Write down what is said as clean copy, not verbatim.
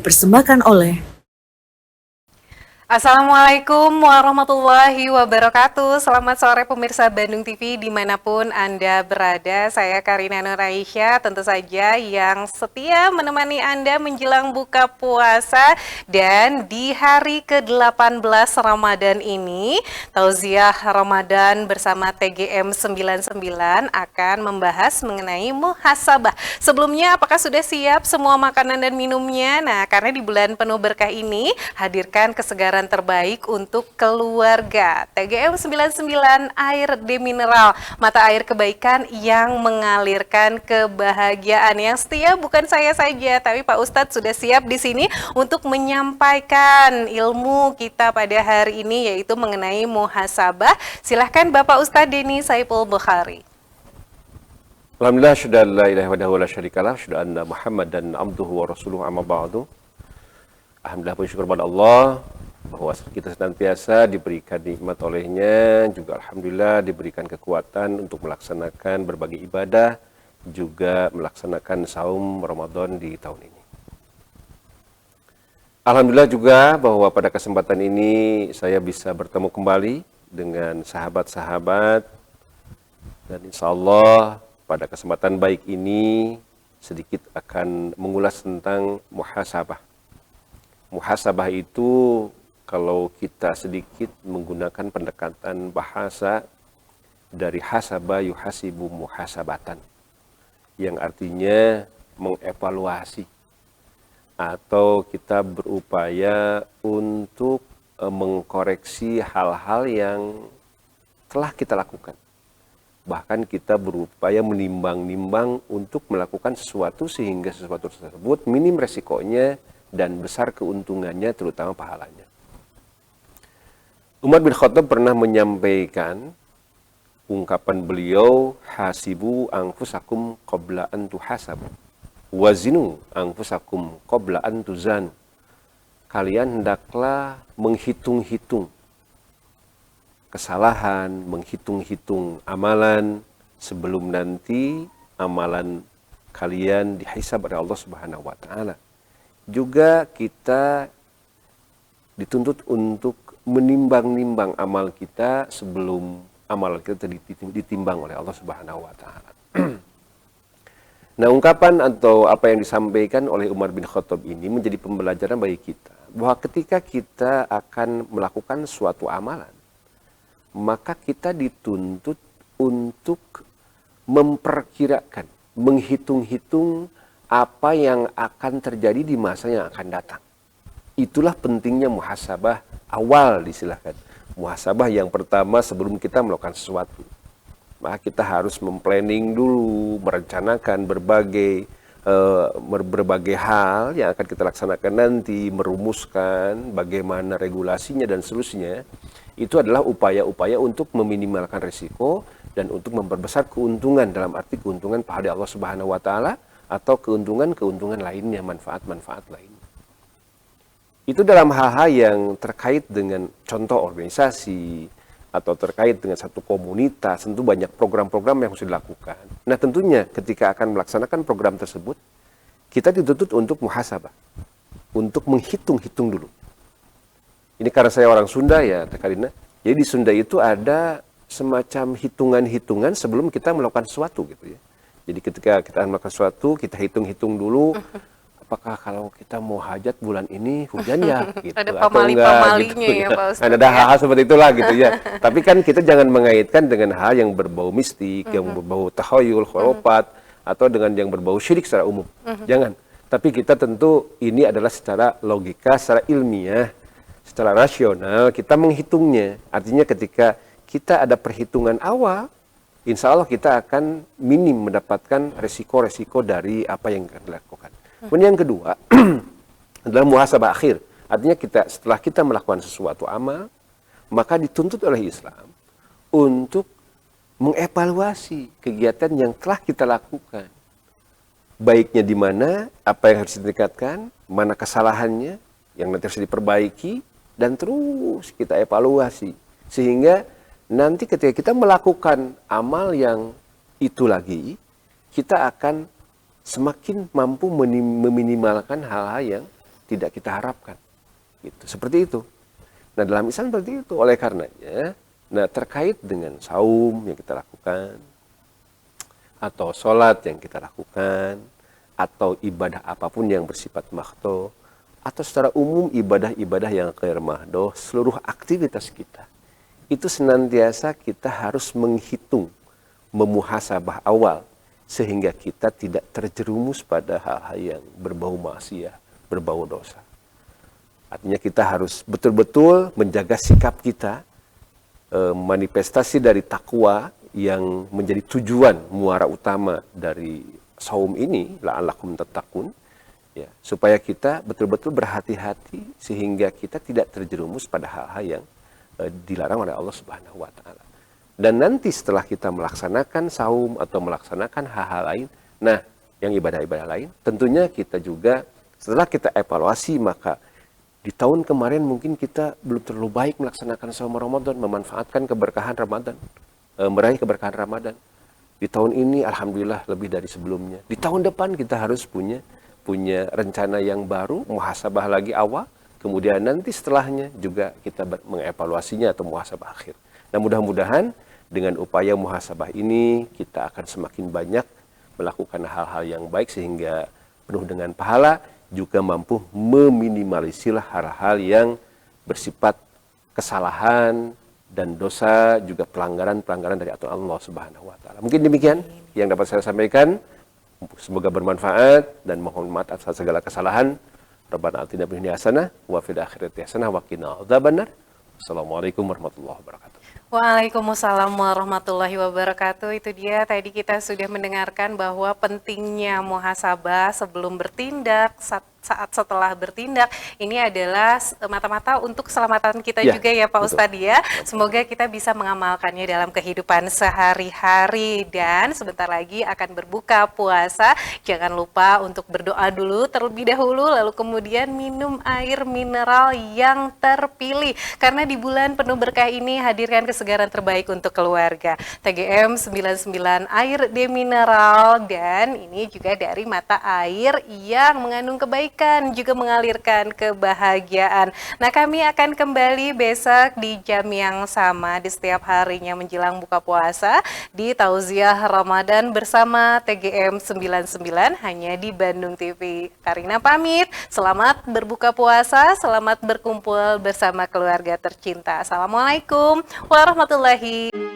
dipersembahkan oleh Assalamualaikum warahmatullahi wabarakatuh. Selamat sore pemirsa Bandung TV dimanapun Anda berada. Saya Karina Nuraisyah, tentu saja yang setia menemani Anda menjelang buka puasa. Dan di hari ke-18 Ramadan ini, Tauziah Ramadan bersama TGM 99 akan membahas mengenai muhasabah. Sebelumnya, apakah sudah siap semua makanan dan minumnya? Nah, karena di bulan penuh berkah ini, hadirkan kesegaran terbaik untuk keluarga. TGM 99 air demineral, mata air kebaikan yang mengalirkan kebahagiaan. Yang setia bukan saya saja, tapi Pak Ustadz sudah siap di sini untuk menyampaikan ilmu kita pada hari ini, yaitu mengenai muhasabah. Silahkan Bapak Ustadz Denny Saiful Bukhari. Alhamdulillah, syukur la ilaha wahdahu la syarikalah, syukur anna Muhammad dan abduhu wa rasuluhu amma ba'du. Alhamdulillah, bersyukur kepada Allah bahwa kita senantiasa diberikan nikmat olehnya, juga alhamdulillah diberikan kekuatan untuk melaksanakan berbagai ibadah, juga melaksanakan saum Ramadan di tahun ini. Alhamdulillah juga bahwa pada kesempatan ini saya bisa bertemu kembali dengan sahabat-sahabat, dan insya Allah pada kesempatan baik ini sedikit akan mengulas tentang muhasabah. Muhasabah itu kalau kita sedikit menggunakan pendekatan bahasa dari hasaba yuhasibu muhasabatan, yang artinya mengevaluasi atau kita berupaya untuk mengkoreksi hal-hal yang telah kita lakukan. Bahkan kita berupaya menimbang-nimbang untuk melakukan sesuatu sehingga sesuatu tersebut minim resikonya dan besar keuntungannya, terutama pahalanya. Umar bin Khattab pernah menyampaikan ungkapan beliau, hasibu anfusakum qabla an tuhasabu, wazinu anfusakum qabla an tuzanu. Kalian hendaklah menghitung-hitung kesalahan, menghitung-hitung amalan sebelum nanti amalan kalian dihisab oleh Allah Subhanahu wa taala. Juga kita dituntut untuk menimbang-nimbang amal kita sebelum amal kita ditimbang oleh Allah Subhanahu wa taala. Nah, ungkapan atau apa yang disampaikan oleh Umar bin Khattab ini menjadi pembelajaran bagi kita bahwa ketika kita akan melakukan suatu amalan, maka kita dituntut untuk memperkirakan, menghitung-hitung apa yang akan terjadi di masa yang akan datang. Itulah pentingnya muhasabah awal, distilahkan. Muhasabah yang pertama sebelum kita melakukan sesuatu. Maka kita harus memplanning dulu, merencanakan berbagai hal yang akan kita laksanakan nanti, merumuskan bagaimana regulasinya dan seterusnya. Itu adalah upaya-upaya untuk meminimalkan risiko dan untuk memperbesar keuntungan, dalam arti keuntungan pahala Allah Subhanahu wa taala atau keuntungan-keuntungan lainnya, manfaat-manfaat lainnya. Itu dalam hal-hal yang terkait dengan contoh organisasi atau terkait dengan satu komunitas, tentu banyak program-program yang harus dilakukan. Nah, tentunya ketika akan melaksanakan program tersebut, kita dituntut untuk muhasabah, untuk menghitung-hitung dulu. Ini karena saya orang Sunda ya, Teh Karina. Jadi di Sunda itu ada semacam hitungan-hitungan sebelum kita melakukan sesuatu gitu ya. Jadi ketika kita melakukan sesuatu, kita hitung-hitung dulu, apakah kalau kita mau hajat bulan ini hujan ya gitu, ada atau enggak gitu ya, Pak Ustadz, ada hal-hal seperti itulah gitu ya. Tapi kan kita jangan mengaitkan dengan hal yang berbau mistik, yang berbau takhayul, khurafat, atau dengan yang berbau syirik secara umum. Jangan. Tapi kita tentu ini adalah secara logika, secara ilmiah, secara rasional kita menghitungnya. Artinya ketika kita ada perhitungan awal, insya Allah kita akan minim mendapatkan resiko-resiko dari apa yang akan dilakukan. Kemudian yang kedua adalah muhasabah akhir. Artinya setelah kita melakukan sesuatu amal, maka dituntut oleh Islam untuk mengevaluasi kegiatan yang telah kita lakukan. Baiknya di mana, apa yang harus ditingkatkan, mana kesalahannya, yang nanti harus diperbaiki, dan terus kita evaluasi. Sehingga nanti ketika kita melakukan amal yang itu lagi, kita akan semakin mampu meminimalkan hal-hal yang tidak kita harapkan. Gitu. Seperti itu. Nah, dalam Islam seperti itu. Oleh karenanya, nah terkait dengan saum yang kita lakukan, atau sholat yang kita lakukan, atau ibadah apapun yang bersifat makhdo, atau secara umum ibadah-ibadah yang ghair mahdo, seluruh aktivitas kita, itu senantiasa kita harus menghitung, memuhasabah awal, sehingga kita tidak terjerumus pada hal-hal yang berbau maksiat, berbau dosa. Artinya kita harus betul-betul menjaga sikap kita, manifestasi dari takwa yang menjadi tujuan muara utama dari saum ini, la'allakum tattaqun, ya, supaya kita betul-betul berhati-hati sehingga kita tidak terjerumus pada hal-hal yang dilarang oleh Allah Subhanahu wa taala. Dan nanti setelah kita melaksanakan saum atau melaksanakan hal-hal lain, nah, yang ibadah-ibadah lain, tentunya kita juga setelah kita evaluasi, maka di tahun kemarin mungkin kita belum terlalu baik melaksanakan saum Ramadan, memanfaatkan keberkahan Ramadan, meraih keberkahan Ramadan. Di tahun ini alhamdulillah lebih dari sebelumnya. Di tahun depan kita harus punya rencana yang baru, muhasabah lagi awal, kemudian nanti setelahnya juga kita mengevaluasinya atau muhasabah akhir. Nah, mudah-mudahan dengan upaya muhasabah ini kita akan semakin banyak melakukan hal-hal yang baik sehingga penuh dengan pahala, juga mampu meminimalisir hal-hal yang bersifat kesalahan dan dosa, juga pelanggaran-pelanggaran dari aturan Allah Subhanahu wa taala. Mungkin demikian yang dapat saya sampaikan. Semoga bermanfaat dan mohon maaf atas segala kesalahan. Rabbana atina fid dunya hasanah wa fil akhirati hasanah wa qina adzabannar. Assalamualaikum warahmatullahi wabarakatuh. Waalaikumsalam warahmatullahi wabarakatuh. Itu dia tadi kita sudah mendengarkan bahwa pentingnya muhasabah sebelum bertindak, saat setelah bertindak, ini adalah mata-mata untuk keselamatan kita juga ya Pak Ustadz ya. Semoga kita bisa mengamalkannya dalam kehidupan sehari-hari. Dan sebentar lagi akan berbuka puasa. Jangan lupa untuk berdoa dulu terlebih dahulu, lalu kemudian minum air mineral yang terpilih. Karena di bulan penuh berkah ini hadirkan kesegaran terbaik untuk keluarga. TGM 99 air demineral, dan ini juga dari mata air yang mengandung kebaikan, juga mengalirkan kebahagiaan. Nah, kami akan kembali besok di jam yang sama di setiap harinya menjelang buka puasa di Tauziah Ramadan bersama TGM 99 hanya di Bandung TV. Karina pamit, selamat berbuka puasa, selamat berkumpul bersama keluarga tercinta. Assalamualaikum warahmatullahi wabarakatuh.